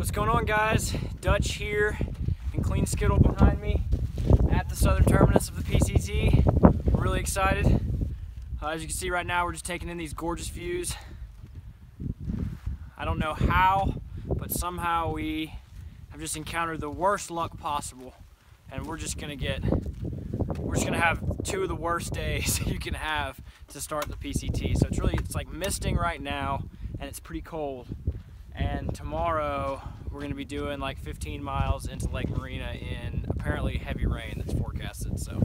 What's going on, guys? Dutch here and Clean Skittle behind me at the southern terminus of the PCT. We're really excited. As you can see right now, we're just taking in these gorgeous views. I don't know how, but somehow we have just encountered the worst luck possible, and we're just gonna have two of the worst days you can have to start the PCT. So it's like misting right now, and it's pretty cold. And tomorrow we're gonna be doing like 15 miles into Lake Marina in apparently heavy rain that's forecasted. So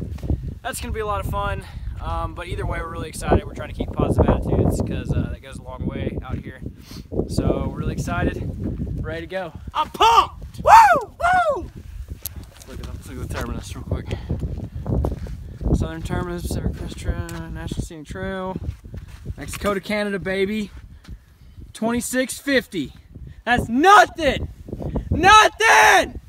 that's gonna be a lot of fun. But either way, we're really excited. We're trying to keep positive attitudes because that goes a long way out here. So we're really excited, ready to go. I'm pumped! Woo! Woo! Let's look at the terminus real quick. Southern Terminus, Pacific Crest Trail, National Scenic Trail, Mexico to Canada, baby. 2650. That's nothing! Nothing!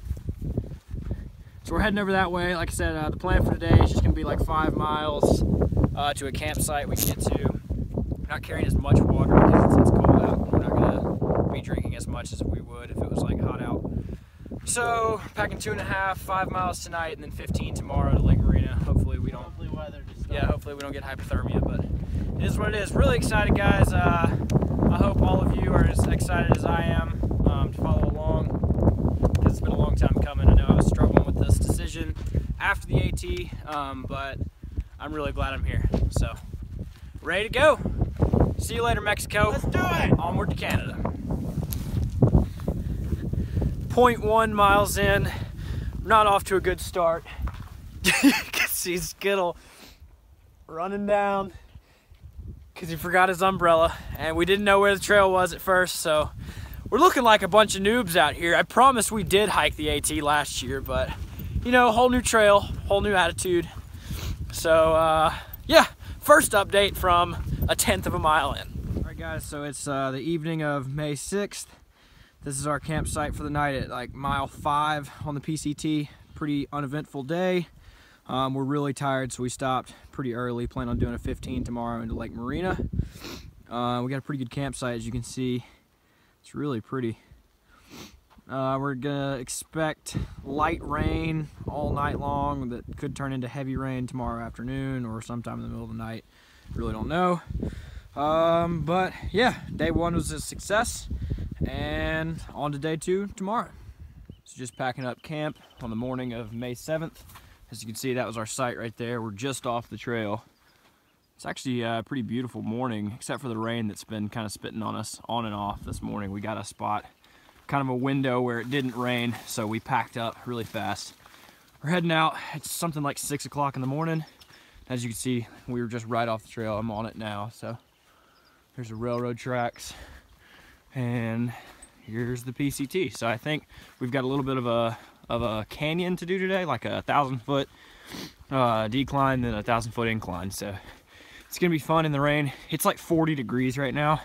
So we're heading over that way. Like I said, the plan for today is just gonna be like 5 miles to a campsite we can get to. We're not carrying as much water because it's cold out. We're not gonna be drinking as much as we would if it was like hot out. So packing 2.5, 5 miles tonight, and then 15 tomorrow to Lake Marina. Hopefully we don't. Hopefully we don't get hypothermia, but it is what it is. Really excited, guys. I hope all of you are as excited as I am to follow along, because it's been a long time coming. I know I was struggling with this decision after the AT, but I'm really glad I'm here. So, ready to go. See you later, Mexico. Let's do it! Onward to Canada. 0.1 miles in. Not off to a good start. You can see Skittle running down because he forgot his umbrella, and we didn't know where the trail was at first, so we're looking like a bunch of noobs out here. I promise we did hike the AT last year, but you know, whole new trail, whole new attitude. So yeah, first update from 1/10 of a mile in. All right, guys, so it's the evening of May 6th. This is our campsite for the night at like mile 5 on the PCT. Pretty uneventful day. We're really tired, so we stopped pretty early. Plan on doing a 15 tomorrow into Lake Marina. We got a pretty good campsite, as you can see. It's really pretty. We're gonna expect light rain all night long that could turn into heavy rain tomorrow afternoon or sometime in the middle of the night. Really don't know. But yeah, day 1 was a success, and on to day 2 tomorrow. So just packing up camp on the morning of May 7th. As you can see, that was our site right there. We're just off the trail. It's actually a pretty beautiful morning, except for the rain that's been kind of spitting on us on and off this morning. We got a spot, kind of a window where it didn't rain, so we packed up really fast. We're heading out. It's something like 6 o'clock in the morning. As you can see, we were just right off the trail. I'm on it now, so there's the railroad tracks, and here's the PCT. So I think we've got a little bit of a canyon to do today, like a 1,000-foot decline, then a 1,000-foot incline. So it's gonna be fun in the rain. It's like 40 degrees right now,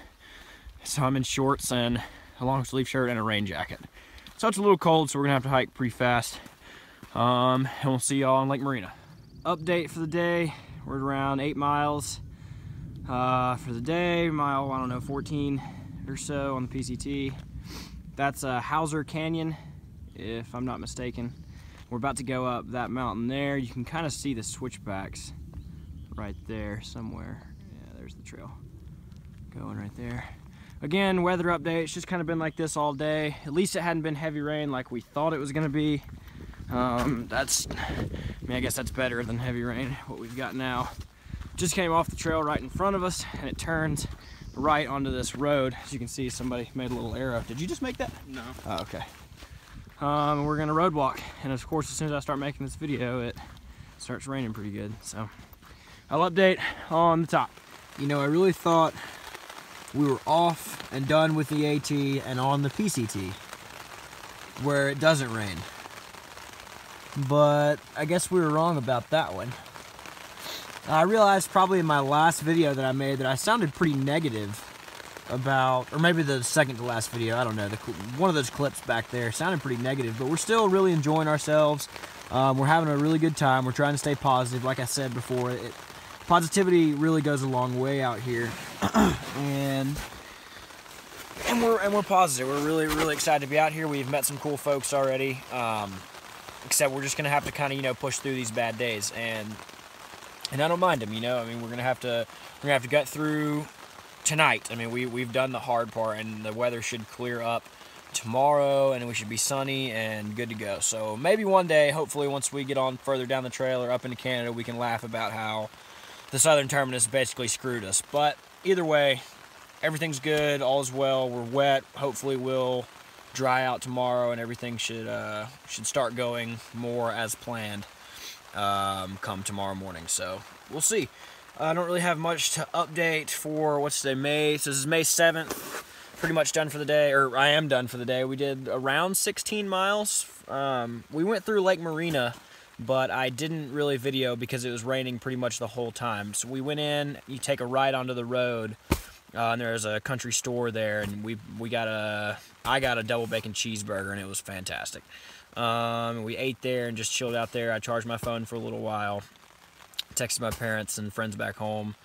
so I'm in shorts and a long sleeve shirt and a rain jacket. So it's a little cold, so we're gonna have to hike pretty fast. And we'll see y'all on Lake Marina. Update for the day: we're around 8 miles for the day. Mile, I don't know, 14 or so on the PCT. That's Hauser Canyon, if I'm not mistaken. We're about to go up that mountain there. You can kind of see the switchbacks right there somewhere. Yeah, there's the trail going right there. Again, weather update. It's just kind of been like this all day. At least it hadn't been heavy rain like we thought it was going to be. I guess that's better than heavy rain, what we've got now. Just came off the trail right in front of us, and it turns right onto this road. As you can see, somebody made a little arrow. Did you just make that? No. Oh, okay. We're gonna road walk, and of course, as soon as I start making this video, it starts raining pretty good. So I'll update on the top. You know, I really thought we were off and done with the AT and on the PCT, where it doesn't rain. But I guess we were wrong about that one. I realized probably in my last video that I made that I sounded pretty negative about, or maybe the second to last video, I don't know, one of those clips back there sounded pretty negative, but we're still really enjoying ourselves. We're having a really good time. We're trying to stay positive. Like I said before, positivity really goes a long way out here. And And we're positive. We're really excited to be out here. We've met some cool folks already. Except we're just gonna have to kind of, you know, push through these bad days, and I don't mind them, you know. I mean, we're gonna have to gut through tonight. I mean, we've done the hard part, and the weather should clear up tomorrow, and we should be sunny and good to go. So maybe one day, hopefully, once we get on further down the trail or up into Canada, we can laugh about how the southern terminus basically screwed us. But either way, everything's good, all is well. We're wet. Hopefully, we'll dry out tomorrow, and everything should start going more as planned come tomorrow morning. So we'll see. I don't really have much to update for what's today, May. So this is May 7th. Pretty much done for the day, or I am done for the day. We did around 16 miles. We went through Lake Marina, but I didn't really video because it was raining pretty much the whole time. So we went in, you take a ride onto the road, and there's a country store there, and I got a double bacon cheeseburger, and it was fantastic. We ate there and just chilled out there. I charged my phone for a little while, texted my parents and friends back home,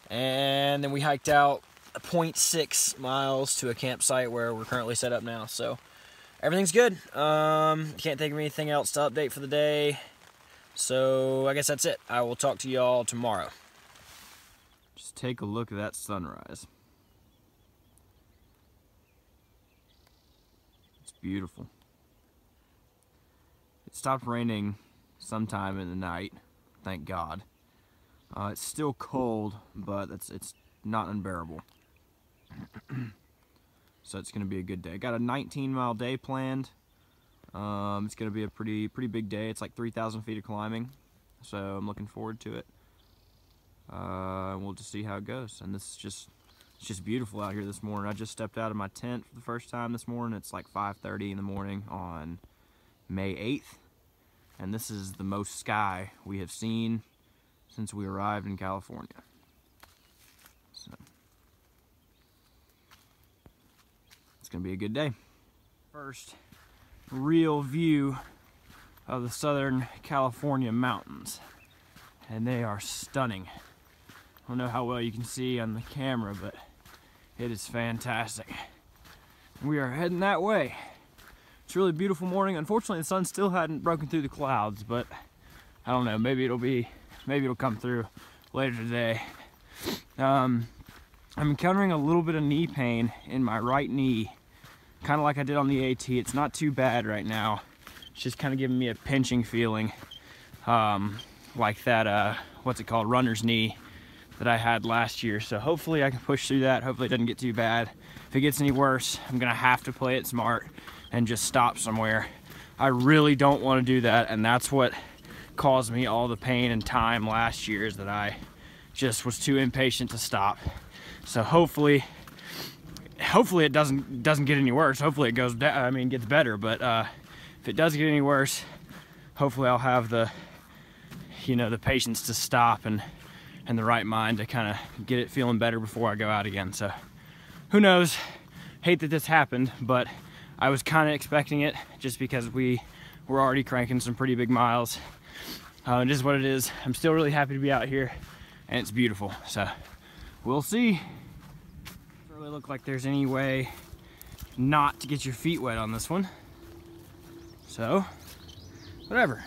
and then we hiked out 0.6 miles to a campsite where we're currently set up now. So everything's good. Can't think of anything else to update for the day. So I guess that's it. I will talk to y'all tomorrow. Just take a look at that sunrise. It's beautiful. It stopped raining sometime in the night, thank God. It's still cold, but it's not unbearable. So it's gonna be a good day. Got a 19-mile day planned. It's gonna be a pretty big day. It's like 3,000 feet of climbing, so I'm looking forward to it. We'll just see how it goes. And it's just beautiful out here this morning. I just stepped out of my tent for the first time this morning. It's like 5:30 in the morning on May 8th, and this is the most sky we have seen since we arrived in California. So it's gonna be a good day. First real view of the Southern California mountains, and they are stunning. I don't know how well you can see on the camera, but it is fantastic. We are heading that way. It's a really beautiful morning. Unfortunately, the sun still hadn't broken through the clouds, but I don't know, maybe it'll come through later today. I'm encountering a little bit of knee pain in my right knee, kind of like I did on the AT. It's not too bad right now. It's just kind of giving me a pinching feeling, like that, what's it called, runner's knee that I had last year. So hopefully I can push through that. Hopefully it doesn't get too bad. If it gets any worse, I'm gonna have to play it smart and just stop somewhere. I really don't want to do that, and that's what caused me all the pain and time last year, is that I just was too impatient to stop. So hopefully it doesn't get any worse. Hopefully it goes down, I mean, gets better, but if it does get any worse, hopefully I'll have the, you know, the patience to stop and the right mind to kind of get it feeling better before I go out again. So who knows? Hate that this happened, but I was kind of expecting it just because we were already cranking some pretty big miles. It is what it is. I'm still really happy to be out here, and it's beautiful. So we'll see. Doesn't really look like there's any way not to get your feet wet on this one. So whatever.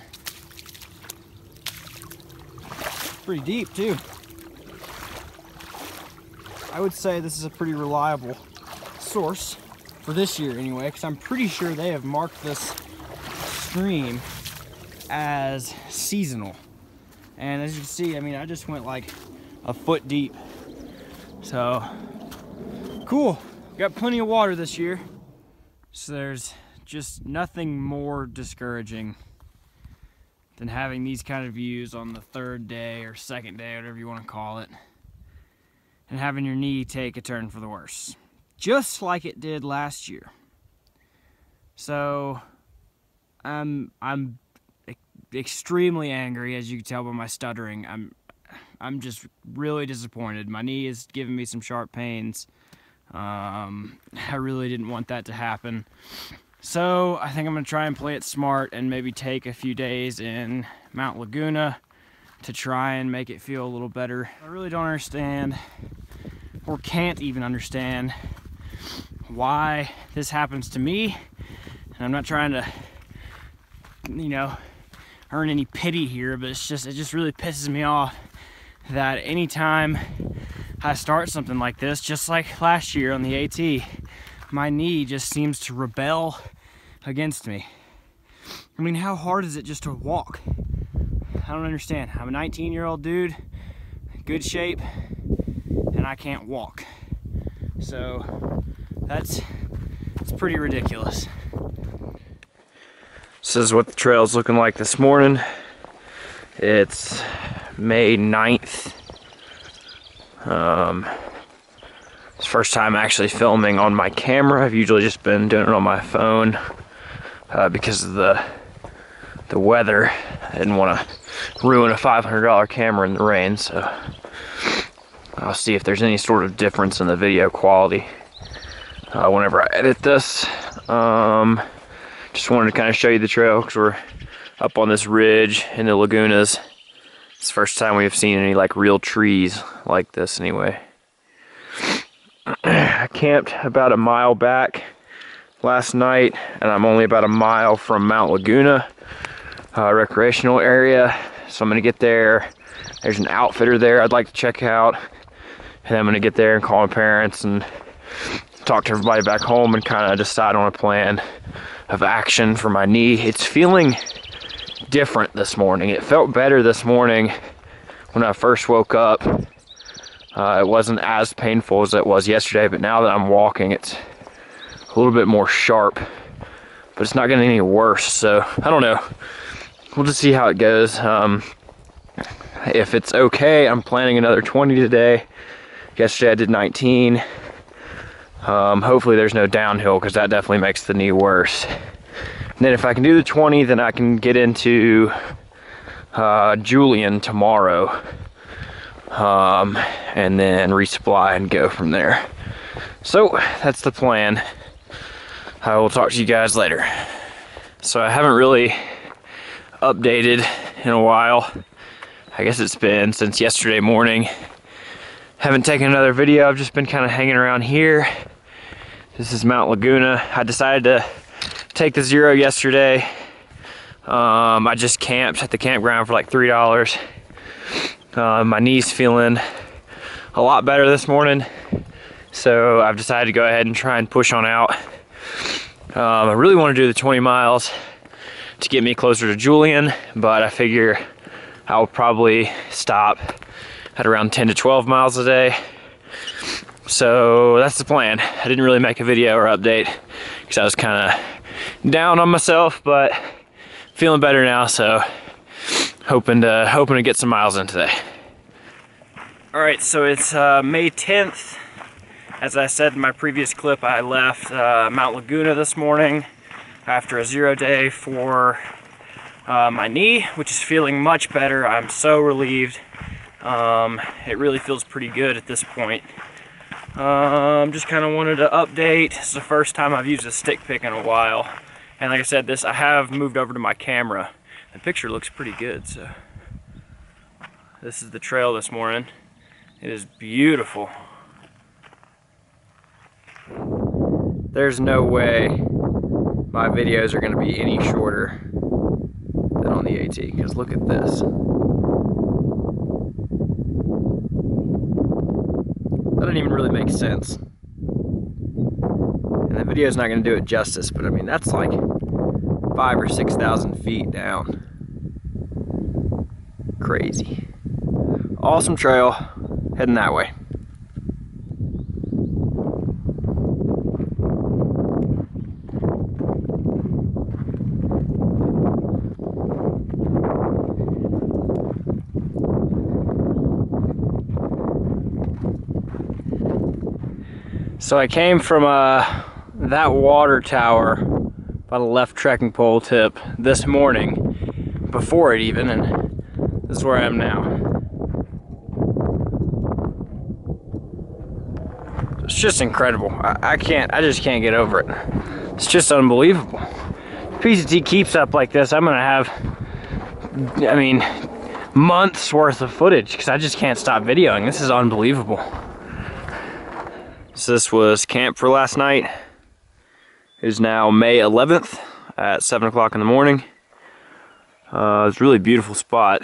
Pretty deep too. I would say this is a pretty reliable source for this year anyway, because I'm pretty sure they have marked this stream as seasonal. And as you can see, I mean, I just went like a foot deep. So cool. Got plenty of water this year. So there's just nothing more discouraging than having these kind of views on the third day or second day, whatever you want to call it, and having your knee take a turn for the worse, just like it did last year. So I'm extremely angry, as you can tell by my stuttering. I'm just really disappointed. My knee is giving me some sharp pains. I really didn't want that to happen. So I think I'm gonna try and play it smart and maybe take a few days in Mount Laguna to try and make it feel a little better. I really don't understand, or can't even understand, why this happens to me, and I'm not trying to, you know, earn any pity here, but it just really pisses me off that anytime I start something like this, just like last year on the AT, my knee just seems to rebel against me. I mean, how hard is it just to walk? I don't understand. I'm a 19-year-old dude, good shape, and I can't walk. So it's pretty ridiculous. This is what the trail's looking like this morning. It's May 9th. It's the first time actually filming on my camera. I've usually just been doing it on my phone because of the weather. I didn't want to ruin a $500 camera in the rain, so I'll see if there's any sort of difference in the video quality whenever I edit this. Just wanted to kind of show you the trail because we're up on this ridge in the Lagunas. It's the first time we've seen any like real trees like this anyway. I camped about a mile back last night, and I'm only about a mile from Mount Laguna recreational area. So I'm gonna get there. There's an outfitter there I'd like to check out, and I'm gonna get there and call my parents and talk to everybody back home and kind of decide on a plan of action for my knee. It's feeling different this morning. It felt better this morning when I first woke up. It wasn't as painful as it was yesterday, but now that I'm walking, it's a little bit more sharp, but it's not getting any worse. So I don't know. We'll just see how it goes. If it's okay, I'm planning another 20 today. Yesterday I did 19. Hopefully there's no downhill, because that definitely makes the knee worse. And then if I can do the 20, then I can get into Julian tomorrow, and then resupply and go from there. So that's the plan. I will talk to you guys later. So I haven't really updated in a while. I guess it's been since yesterday morning. Haven't taken another video. I've just been kind of hanging around here. This is Mount Laguna. I decided to take the Zero yesterday. I just camped at the campground for like $3. My knee's feeling a lot better this morning, so I've decided to go ahead and try and push on out. I really want to do the 20 miles to get me closer to Julian, but I figure I'll probably stop at around 10 to 12 miles a day. So that's the plan. I didn't really make a video or update because I was kind of down on myself, but feeling better now, so hoping to get some miles in today. All right, so it's May 10th. As I said in my previous clip, I left Mount Laguna this morning after a 0 day for my knee, which is feeling much better. I'm so relieved. It really feels pretty good at this point. Just kind of wanted to update. This is the first time I've used a stick pick in a while. And like I said, I have moved over to my camera. The picture looks pretty good, so. This is the trail this morning. It is beautiful. There's no way my videos are gonna be any shorter than on the AT, because look at this. That doesn't even really make sense. And the video's not gonna do it justice, but I mean, that's like 5,000 or 6,000 feet down. Crazy. Awesome trail, heading that way. So I came from that water tower by the left trekking pole tip this morning, before it even, and this is where I am now. It's just incredible. I just can't get over it. It's just unbelievable. If PCT keeps up like this, I'm gonna have, I mean, months worth of footage, because I just can't stop videoing. This is unbelievable. So this was camp for last night. It is now May 11th at 7 o'clock in the morning. It's a really beautiful spot.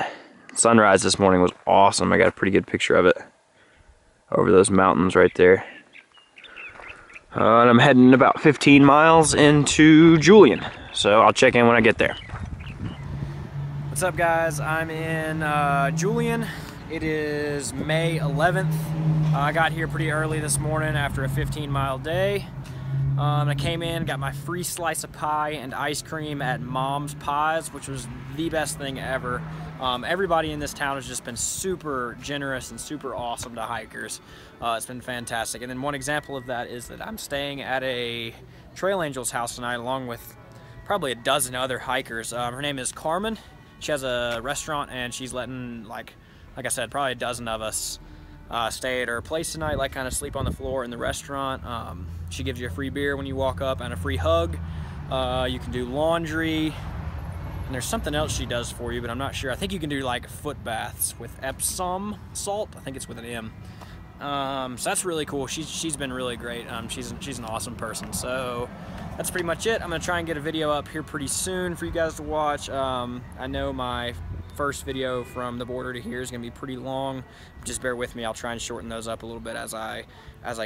Sunrise this morning was awesome. I got a pretty good picture of it over those mountains right there. And I'm heading about 15 miles into Julian, so I'll check in when I get there. What's up, guys? I'm in Julian. It is May 11th. I got here pretty early this morning after a 15-mile day. I came in, got my free slice of pie and ice cream at Mom's Pies, which was the best thing ever. Everybody in this town has just been super generous and super awesome to hikers. It's been fantastic. And then one example of that is that I'm staying at a Trail Angels house tonight along with probably a dozen other hikers. Her name is Carmen. She has a restaurant and she's letting, like I said, probably a dozen of us stay at her place tonight, like kind of sleep on the floor in the restaurant. She gives you a free beer when you walk up and a free hug. You can do laundry. And there's something else she does for you, but I'm not sure. I think you can do like foot baths with Epsom salt. I think it's with an M. So that's really cool. She's been really great. She's an awesome person. So that's pretty much it. I'm gonna try and get a video up here pretty soon for you guys to watch. I know my first video from the border to here is gonna be pretty long. Just bear with me. I'll try and shorten those up a little bit as I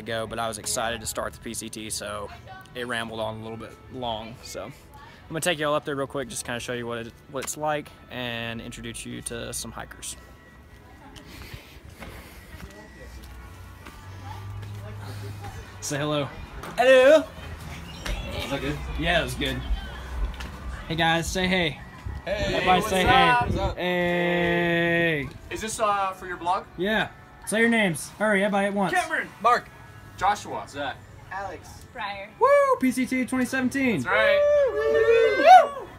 go. But I was excited to start the PCT, so it rambled on a little bit long. So I'm gonna take y'all up there real quick, just kind of show you what it's like and introduce you to some hikers. Say hello. Hello. Was that good? Yeah, it was good. Hey guys, say hey. Hey. Everybody say What's hey. up? Hey. Is this for your blog? Yeah. Say your names. Hurry, everybody at once. Cameron. Mark. Joshua. Zach. Alex. Fryer. Woo! PCT 2017. That's right. Woo.